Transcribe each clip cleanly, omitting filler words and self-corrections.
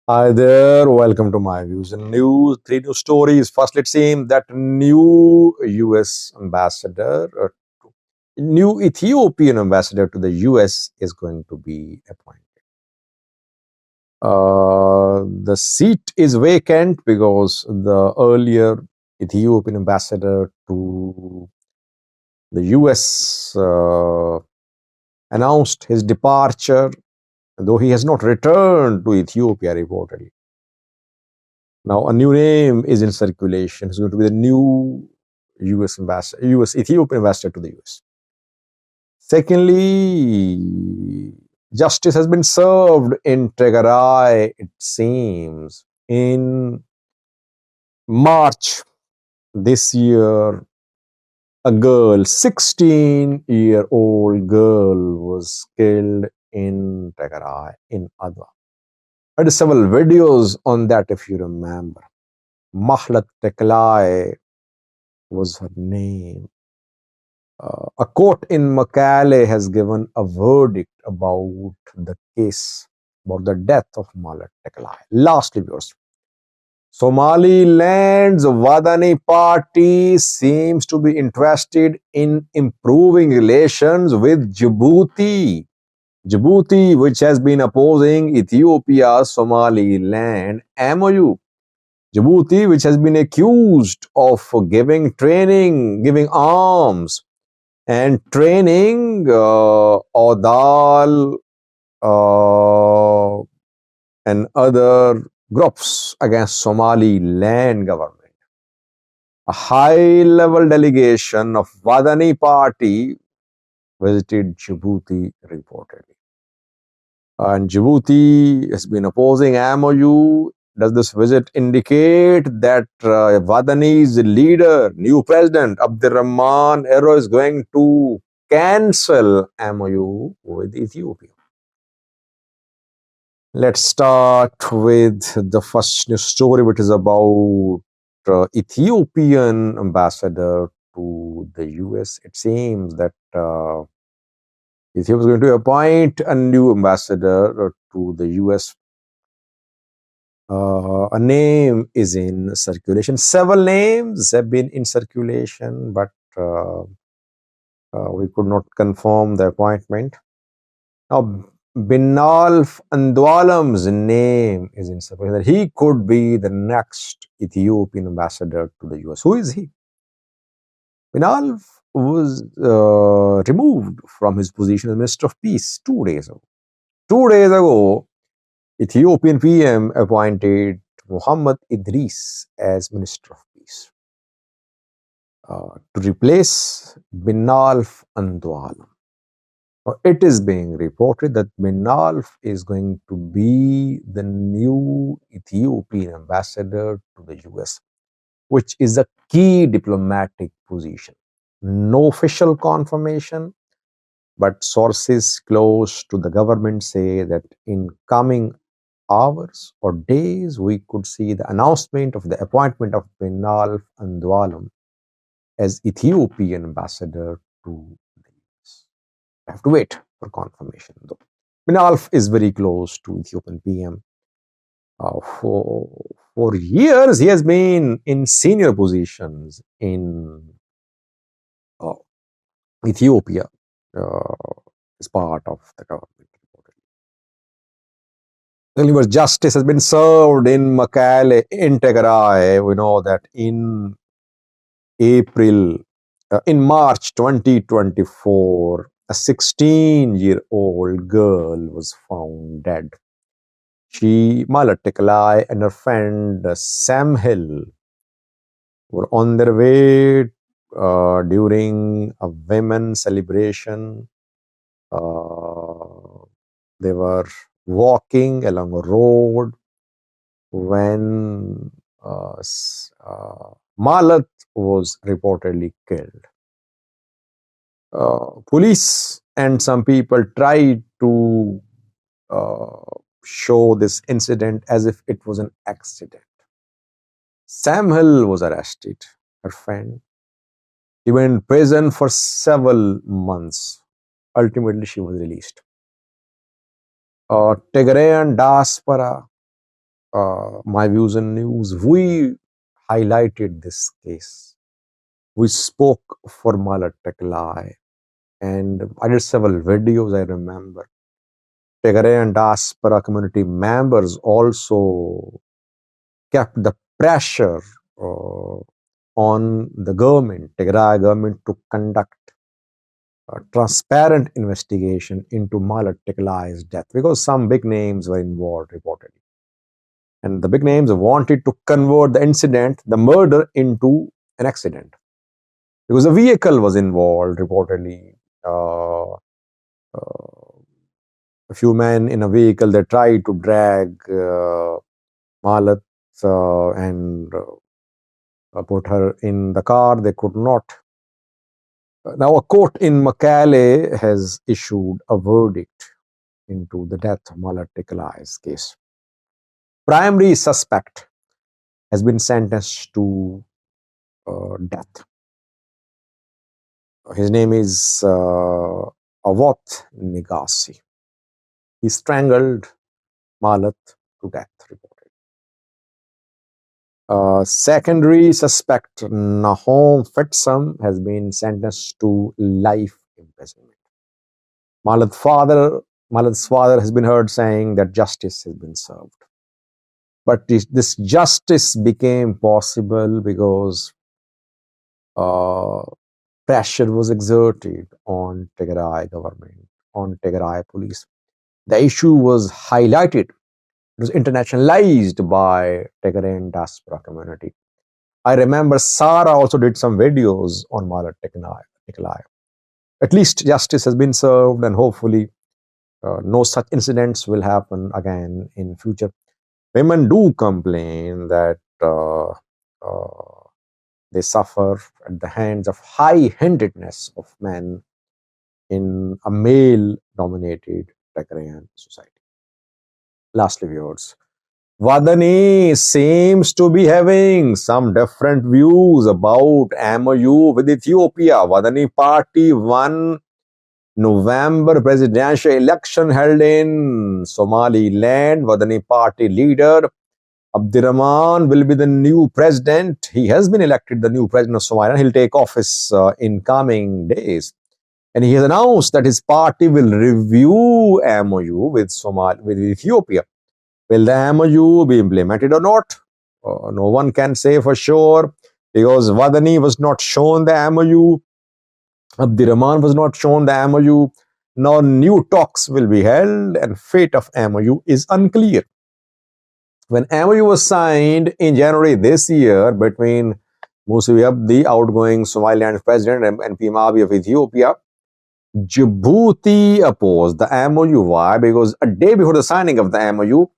Hi there, welcome to my views and news. Three news stories. First, let's see that new US ambassador, new Ethiopian ambassador to the US is going to be appointed. The seat is vacant because the earlier Ethiopian ambassador to the US announced his departure, though he has not returned to Ethiopia reportedly. Now, a new name is in circulation. It's going to be the new US ambassador, US Ethiopian ambassador to the US. Secondly, justice has been served in Tigray, it seems. In March this year, a girl, 16-year-old girl, was killed in Tigray, in Adwa. I had several videos on that if you remember. Mahlat Teklai was her name. A court in Makale has given a verdict about the case, about the death of Mahlat Teklai. Lastly, viewers, Somaliland's Waddani party seems to be interested in improving relations with Djibouti. Djibouti, which has been opposing Ethiopia's Somaliland MOU. Djibouti, which has been accused of giving training, giving arms, and training Odal and other groups against Somaliland government. A high-level delegation of Waddani party visited Djibouti reportedly. And Djibouti has been opposing MOU. Does this visit indicate that Waddani's leader, new president, Abdurrahman Ero, is going to cancel MOU with Ethiopia? Let's start with the first news story, which is about Ethiopian ambassador to the US. It seems that Ethiopia is going to appoint a new ambassador to the US. A name is in circulation. Several names have been in circulation, but we could not confirm the appointment. Now, Binalf Andwalam's name is in circulation. He could be the next Ethiopian ambassador to the US. Who is he? Binalf was removed from his position as Minister of Peace 2 days ago. 2 days ago, Ethiopian PM appointed Muhammad Idris as Minister of Peace to replace Binalf Andwalam. It is being reported that Binalf is going to be the new Ethiopian ambassador to the US, which is a key diplomatic position. No official confirmation, but sources close to the government say that in coming hours or days, we could see the announcement of the appointment of Binalf Andwalam as Ethiopian ambassador to the US. I have to wait for confirmation though. Binalf is very close to Ethiopian PM. For years, he has been in senior positions in Ethiopia as part of the government. Justice has been served in Makale, in Tigray. We know that in March 2024, a 16-year-old girl was found dead. Mahlat Teklai and her friend Sam Hill were on their way during a women's celebration. They were walking along a road when Mahlat was reportedly killed. Police and some people tried to show this incident as if it was an accident. Sam Hill was arrested, her friend. She went in prison for several months. Ultimately, she was released. Tigrayan diaspora My Views and News, we highlighted this case. We spoke for Malat Teklai, and I did several videos, I remember. Tigray and diaspora community members also kept the pressure uh, on the government, Tigray government, to conduct a transparent investigation into Malat Teklai's death, because some big names were involved reportedly. And the big names wanted to convert the incident, the murder, into an accident, because a vehicle was involved reportedly. A few men in a vehicle, they tried to drag Malat and put her in the car. They could not. Now, a court in Makale has issued a verdict into the death of Malat Teklai's case. Primary suspect has been sentenced to death. His name is Awat Nigasi. He strangled Malat to death, reported. Secondary suspect Nahom Fetsam has been sentenced to life imprisonment. Malat's father has been heard saying that justice has been served. But this justice became possible because pressure was exerted on Tigray government, on Tigray police. The issue was highlighted. It was internationalized by Tigrayan diaspora community. I remember Sarah also did some videos on Malat Teklai. At least justice has been served, and hopefully no such incidents will happen again in future. Women do complain that they suffer at the hands of high-handedness of men in a male-dominated Tigrayan society. Lastly, viewers, Waddani seems to be having some different views about MOU with Ethiopia. Waddani party won November presidential election held in Somaliland. Waddani party leader Abdirahman will be the new president. He has been elected the new president of Somaliland. He'll take office in coming days. And he has announced that his party will review MOU with Ethiopia. Will the MOU be implemented or not? No one can say for sure, because Waddani was not shown the MOU. Abdirahman was not shown the MOU. Now new talks will be held, and fate of MOU is unclear. When MOU was signed in January this year between Musawi Abdi, outgoing Somaliland president, and P. Abiy of Ethiopia, Djibouti opposed the MOU. Why? Because a day before the signing of the MOU,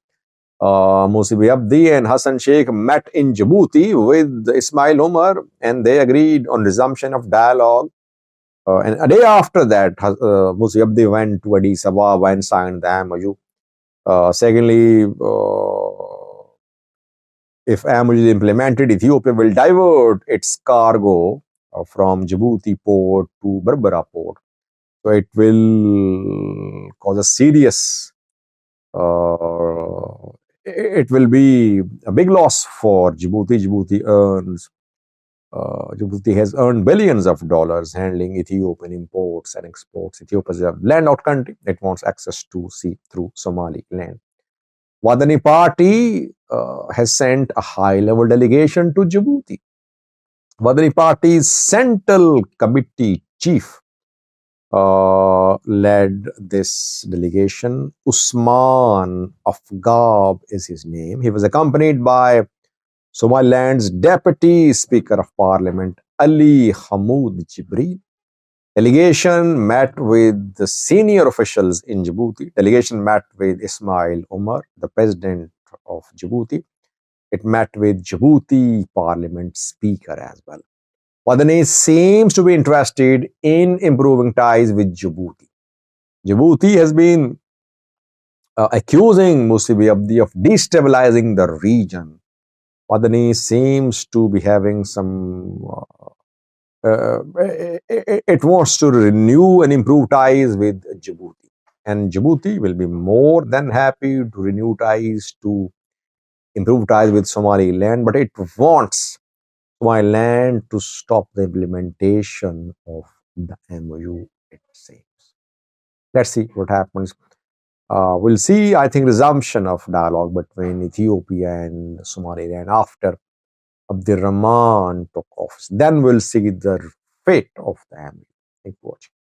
Musawi Abdi and Hassan Sheikh met in Djibouti with Ismail Omar, and they agreed on resumption of dialogue. And a day after that, Musawi Abdi went to Addis Ababa and signed the MOU. Secondly, if MOU is implemented, Ethiopia will divert its cargo from Djibouti port to Berbera port. So it will cause a serious, it will be a big loss for Djibouti. Djibouti has earned billions of dollars handling Ethiopian imports and exports. Ethiopia is a land-out country. It wants access to sea through Somaliland. Waddani party has sent a high-level delegation to Djibouti. Waddani party's central committee chief led this delegation. Usman Afgab is his name. He was accompanied by Somaliland's Deputy Speaker of Parliament, Ali Hamoud Jibril. Delegation met with the senior officials in Djibouti. Delegation met with Ismail Omar, the president of Djibouti. It met with Djibouti Parliament Speaker as well. Waddani seems to be interested in improving ties with Djibouti. Djibouti has been accusing Musawi Abdi of destabilizing the region. Waddani seems to be having some it wants to renew and improve ties with Djibouti. And Djibouti will be more than happy to renew ties to improve ties with Somaliland, but it wants Somaliland to stop the implementation of the MOU, it seems. Let's see what happens. We'll see, I think, resumption of dialogue between Ethiopia and Somaliland after Abdirrahman took office. Then we'll see the fate of the MOU. Thank you for watching.